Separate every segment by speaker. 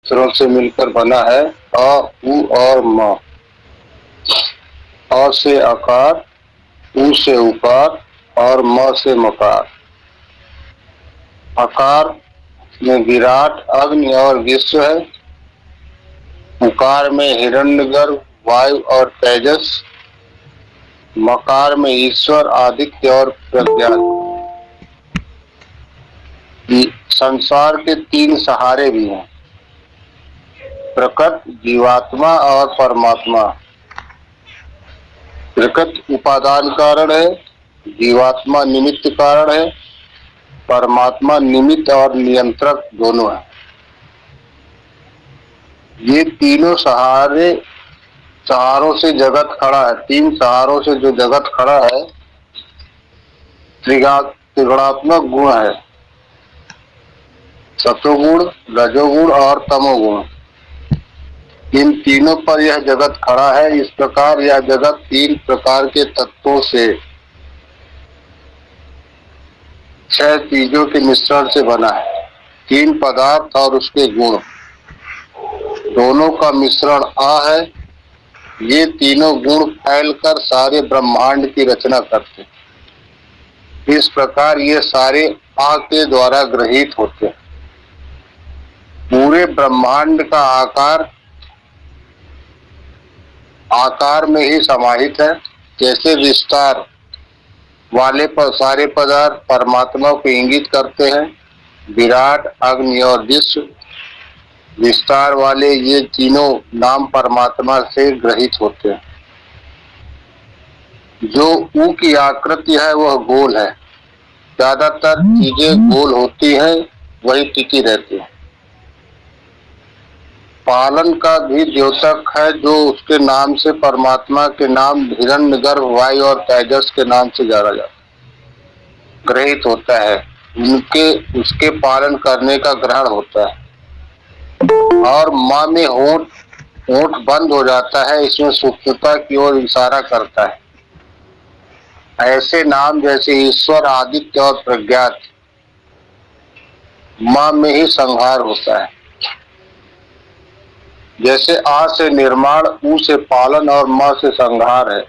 Speaker 1: अक्षरों से मिलकर बना है। अ, उ और म। अ से आकार, उ से उकार और म से मकार। आकार में विराट, अग्नि और विश्व है। उकार में हिरण्यगर्भ, वायु और तेजस। मकार में ईश्वर, आदित्य और प्रज्ञात। संसार के तीन सहारे भी हैं, प्रकृति, जीवात्मा और परमात्मा। प्रकृति उपादान कारण है, जीवात्मा निमित्त कारण है, परमात्मा निमित्त और नियंत्रक दोनों है। ये तीनों सहारों से जगत खड़ा है। तीन सहारों से जो जगत खड़ा है, त्रिगुणात्मक गुण है, सतोगुण, रजोगुण और तमोगुण। इन तीनों पर यह जगत खड़ा है। इस प्रकार यह जगत तीन प्रकार के तत्वों से, छह चीजों के मिश्रण से बना है। तीन पदार्थ और उसके गुण, दोनों का मिश्रण आ है। ये तीनों गुण फैलकर सारे ब्रह्मांड की रचना करते हैं। इस प्रकार ये सारे आ के द्वारा ग्रहित होते हैं। पूरे ब्रह्मांड का आकार में ही समाहित है। जैसे विस्तार वाले सारे पदार्थ परमात्मा को इंगित करते हैं, विराट, अग्नि और विश्व। विस्तार वाले ये तीनों नाम परमात्मा से ग्रहित होते हैं। जो ऊ की आकृति है वह गोल है। ज्यादातर चीजें गोल होती हैं, वही टिकी रहती है। पालन का भी द्योतक है, जो उसके नाम से परमात्मा के नाम हिरण्यगर्भ, वायु और तेजस के नाम से जाना जाता है, ग्रहित होता है। उसके पालन करने का ग्रहण होता है। और माँ में होंठ बंद हो जाता है, इसमें सूक्ष्मता की ओर इशारा करता है। ऐसे नाम जैसे ईश्वर, आदित्य और प्रज्ञात, माँ में ही संहार होता है। जैसे आ से निर्माण, ऊ से पालन और माँ से संहार है।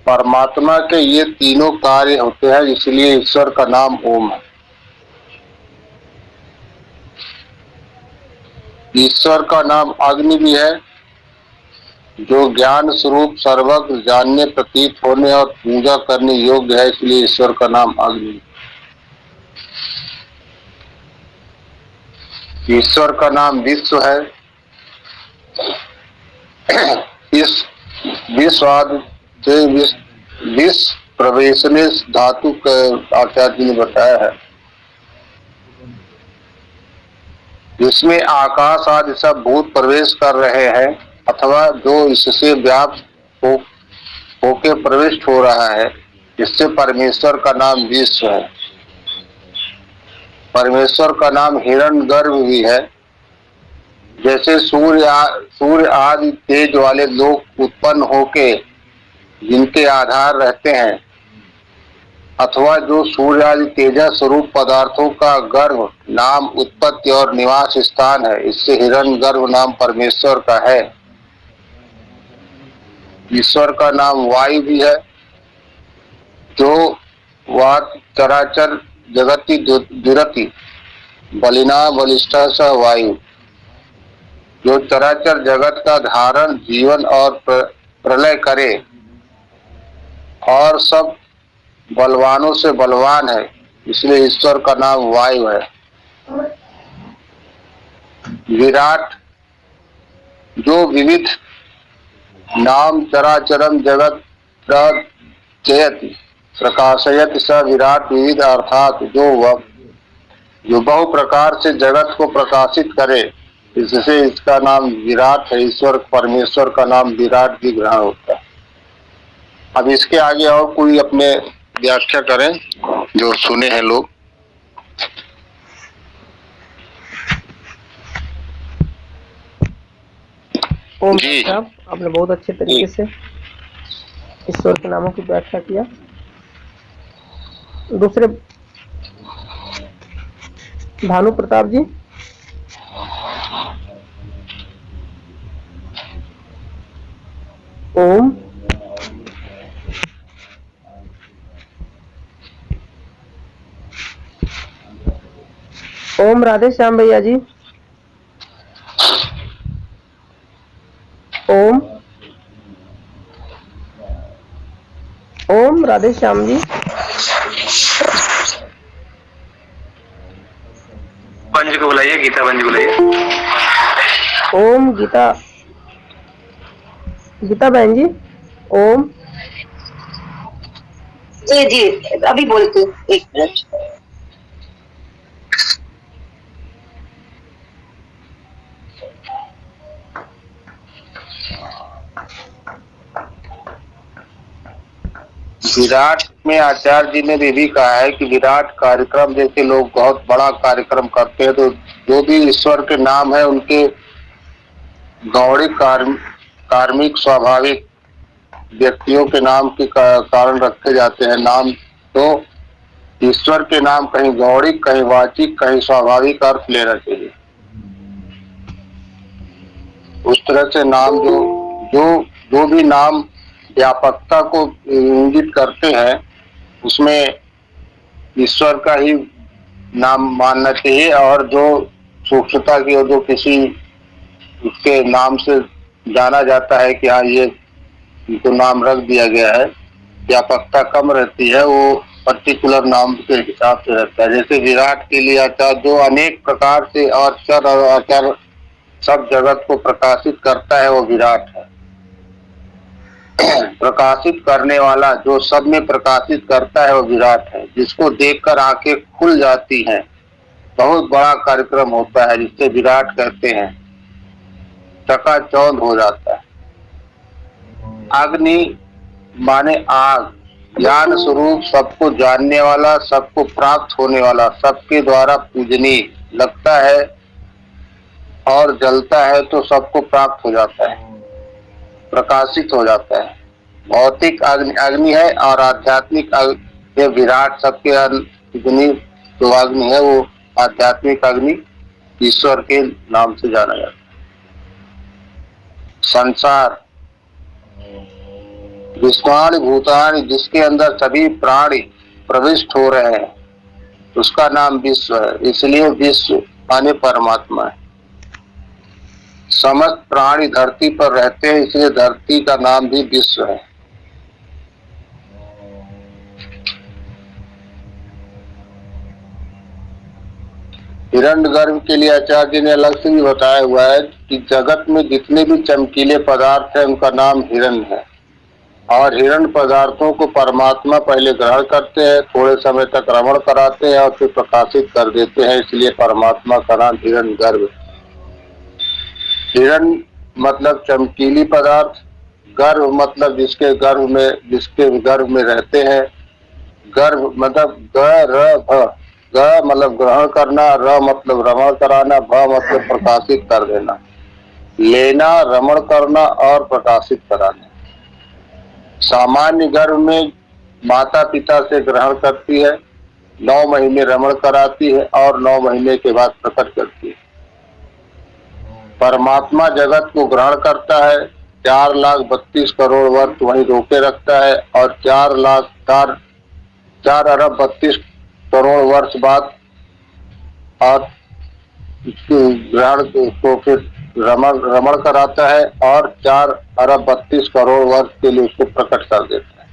Speaker 1: परमात्मा के ये तीनों कार्य होते हैं, इसलिए ईश्वर का नाम ओम है। ईश्वर का नाम अग्नि भी है, जो ज्ञान स्वरूप, सर्वज्ञ, जानने, प्रतीत होने और पूजा करने योग्य है, इसलिए ईश्वर का नाम अग्नि। ईश्वर का नाम विश्व है। इस विश्व प्रवेशने धातु का आचार्य जी ने बताया है, जिसमें आकाश आदि सब भूत प्रवेश कर रहे हैं अथवा जो इससे व्याप्त होके प्रविष्ट हो रहा है, इससे परमेश्वर का नाम विश्व है। परमेश्वर का नाम हिरण्यगर्भ भी है। जैसे सूर्य आदि तेज वाले लोग उत्पन्न होके जिनके आधार रहते हैं, अथवा जो सूर्य आदि तेजस स्वरूप पदार्थों का गर्भ नाम उत्पत्ति और निवास स्थान है, इससे हिरण्यगर्भ नाम परमेश्वर का है। ईश्वर का नाम वायु भी है, जो वात चराचर जगति दुरति बलिना बलिष्ठा स वायु, जो चराचर जगत का धारण, जीवन और प्रलय करे और सब बलवानों से बलवान है, इसलिए ईश्वर का नाम वायु है। विराट, जो विविध नाम चराचरम जगत प्रचयति प्रकाशयति स विराट विविध, अर्थात जो बहु प्रकार से जगत को प्रकाशित करे, इससे इसका नाम विराट है। ईश्वर परमेश्वर का नाम विराट भी ग्रहण होता है। अब इसके आगे और कोई अपने व्याख्या करें जो सुने हैं लोग।
Speaker 2: ओम साहब, आपने बहुत अच्छे तरीके से ईश्वर के नामों की व्याख्या किया। दूसरे भानु प्रताप जी। ओम। ओम राधे श्याम भैया जी। ओम। ओम राधे श्याम जी।
Speaker 3: पंज को बुलाइए, गीता पंज बुलाइए।
Speaker 2: ओम गीता, गीता बहन जी। ओम।
Speaker 4: जी जी, अभी बोलती हूँ, एक मिनट।
Speaker 1: विराट में आचार्य जी ने ये भी कहा है कि विराट कार्यक्रम, जैसे लोग बहुत बड़ा कार्यक्रम करते हैं, तो जो भी ईश्वर के नाम है उनके गौड़िक कार्मिक स्वाभाविक व्यक्तियों के नाम के कारण रखे जाते हैं नाम। तो ईश्वर के नाम कहीं गौड़िक, कहीं वाचिक, कहीं स्वाभाविक अर्थ लेना चाहिए। उस तरह से नाम जो भी नाम व्यापकता को इंगित करते हैं, उसमें ईश्वर का ही नाम मानना चाहिए, और जो सूक्ष्मता की और जो किसी उसके नाम से जाना जाता है कि हाँ ये इनको नाम रख दिया गया है, व्यापकता कम रहती है, वो पर्टिकुलर नाम के हिसाब से रहता है। जैसे विराट के लिए आचार्य जो अनेक प्रकार से अक्षर और आचार सब जगत को प्रकाशित करता है, वो विराट है। प्रकाशित करने वाला, जो सब में प्रकाशित करता है, वो विराट है। जिसको देखकर आंखें खुल जाती हैं, बहुत बड़ा कार्यक्रम होता है जिससे विराट कहते हैं, चकाचौंध हो जाता है। अग्नि माने आग, ज्ञान स्वरूप, सबको जानने वाला, सबको प्राप्त होने वाला, सबके द्वारा पूजनीय लगता है और जलता है तो सबको प्राप्त हो जाता है, प्रकाशित हो जाता है। भौतिक अग्नि है और आध्यात्मिक ये विराट सबके अग्नि जो अग्नि है, वो आध्यात्मिक अग्नि ईश्वर के नाम से जाना जाता है। संसार विश्वाणि भूतानि, जिसके अंदर सभी प्राणी प्रविष्ट हो रहे हैं, उसका नाम विश्व है, इसलिए विश्व माने परमात्मा है। समस्त प्राणी धरती पर रहते हैं, इसलिए धरती का नाम भी विश्व है। हिरण्यगर्भ के लिए आचार्य जी ने अलग से भी बताया हुआ है कि जगत में जितने भी चमकीले पदार्थ हैं, उनका नाम हिरण्य है, और हिरण्य पदार्थों को परमात्मा पहले ग्रहण करते हैं, थोड़े समय तक रमण कराते हैं और फिर प्रकाशित कर देते हैं, इसलिए परमात्मा का नाम हिरण्यगर्भ। हिरण्य मतलब चमकीली पदार्थ, गर्भ मतलब जिसके गर्भ में रहते हैं। गर्भ मतलब ग मतलब ग्रहण करना, र मतलब रमण कराना, भ मतलब प्रकाशित कर देना, लेना, रमण करना और प्रकाशित कराना। सामान्य गर्भ में माता पिता से ग्रहण करती है, 9 महीने रमण कराती है और 9 महीने के बाद प्रकट करती है। परमात्मा जगत को ग्रहण करता है, 4,32 करोड़ वर्ष वहीं रोके रखता है, और 4 अरब 32 करोड़ वर्ष बाद और ग्रहण को फिर रमण कराता है, और 4 अरब 32 करोड़ वर्ष के लिए उसको प्रकट कर देता है।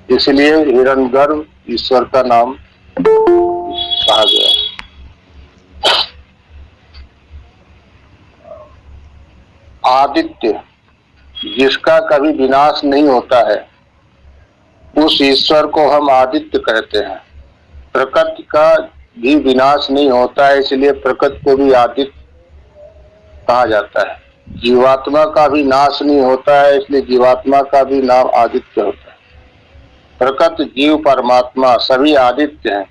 Speaker 1: इसलिए हिरण्यगर्भ ईश्वर का नाम कहा गया। आदित्य, जिसका कभी विनाश नहीं होता है, उस ईश्वर को हम आदित्य कहते हैं। प्रकृति का भी विनाश नहीं होता है, इसलिए प्रकृति को भी आदित्य कहा जाता है। जीवात्मा का भी नाश नहीं होता है, इसलिए जीवात्मा का भी नाम आदित्य होता है। प्रकृति, जीव, परमात्मा सभी आदित्य हैं।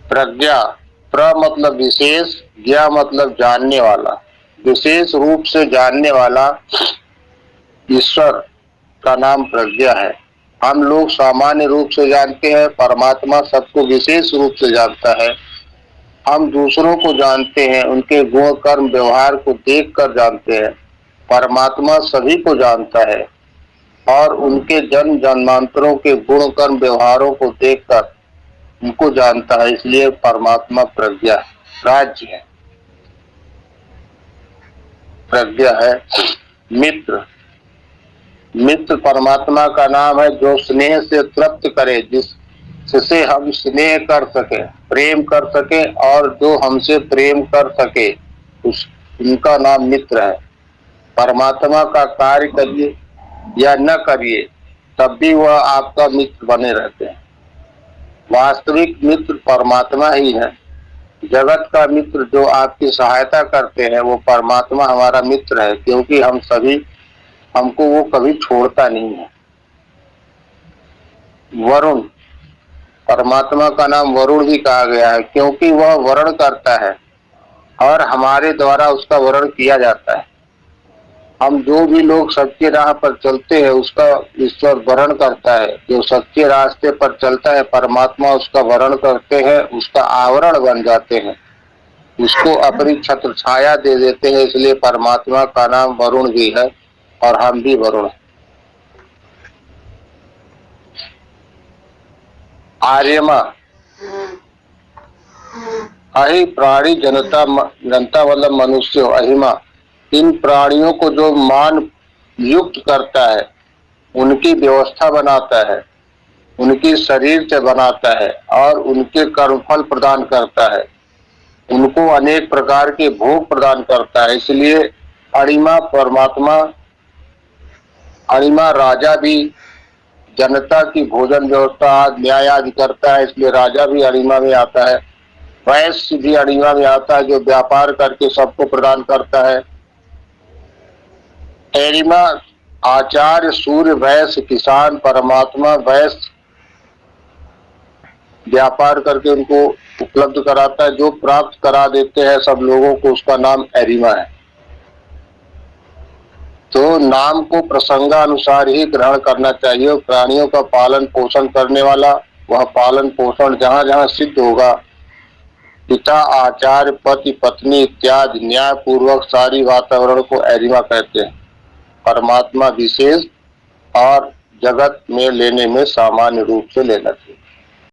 Speaker 1: प्रज्ञा, प्र मतलब विशेष, ज्ञा मतलब जानने वाला, विशेष रूप से जानने वाला ईश्वर का नाम प्रज्ञा है। हम लोग सामान्य रूप से जानते हैं, परमात्मा सबको विशेष रूप से जानता है। हम दूसरों को जानते हैं, उनके गुण कर्म व्यवहार को देखकर जानते हैं, परमात्मा सभी को जानता है और उनके जन्म जन्मांतरों के गुण कर्म व्यवहारों को देखकर उनको जानता है, इसलिए परमात्मा प्रज्ञा राज्य है, प्रज्ञा है। मित्र, मित्र परमात्मा का नाम है जो स्नेह से तृप्त करे, जिससे हम स्नेह कर सके, प्रेम कर सके, और जो हमसे प्रेम कर सके उनका नाम मित्र है। परमात्मा का कार्य करिए या न करिए तब भी वह आपका मित्र बने रहते हैं। वास्तविक मित्र परमात्मा ही है। जगत का मित्र जो आपकी सहायता करते हैं वो परमात्मा हमारा मित्र है, क्योंकि हमको वो कभी छोड़ता नहीं है। वरुण, परमात्मा का नाम वरुण भी कहा गया है क्योंकि वह वरण करता है और हमारे द्वारा उसका वरण किया जाता है। हम जो भी लोग सच्चे राह पर चलते हैं उसका ईश्वर वरण करता है। जो सच्चे रास्ते पर चलता है परमात्मा उसका वरण करते हैं, उसका आवरण बन जाते हैं, उसको अपनी छत्र छाया दे देते हैं। इसलिए परमात्मा का नाम वरुण भी है और हम भी वरुण हैं। आर्यमा, अहि प्राणी जनता मतलब मनुष्य, अहिमा, इन प्राणियों को जो मान युक्त करता है, उनकी व्यवस्था बनाता है, उनकी शरीर से बनाता है और उनके कर्मफल प्रदान करता है, उनको अनेक प्रकार के भोग प्रदान करता है। इसलिए अणिमा परमात्मा, अणिमा राजा भी जनता की भोजन व्यवस्था न्याय आदि करता है, इसलिए राजा भी अणिमा में आता है। वैश्य भी अणिमा में आता है जो व्यापार करके सबको प्रदान करता है। एरिमा आचार्य, सूर्य, वैश्य, किसान, परमात्मा, वैश्य व्यापार करके उनको उपलब्ध कराता है, जो प्राप्त करा देते हैं सब लोगों को, उसका नाम एरिमा है। तो नाम को प्रसंगानुसार ही ग्रहण करना चाहिए। प्राणियों का पालन पोषण करने वाला, वह पालन पोषण जहाँ जहाँ सिद्ध होगा, पिता, आचार्य, पति, पत्नी इत्यादि न्याय पूर्वक सारी वातावरण को एरिमा कहते हैं। परमात्मा विशेष और जगत में लेने में सामान्य रूप से लेना चाहिए।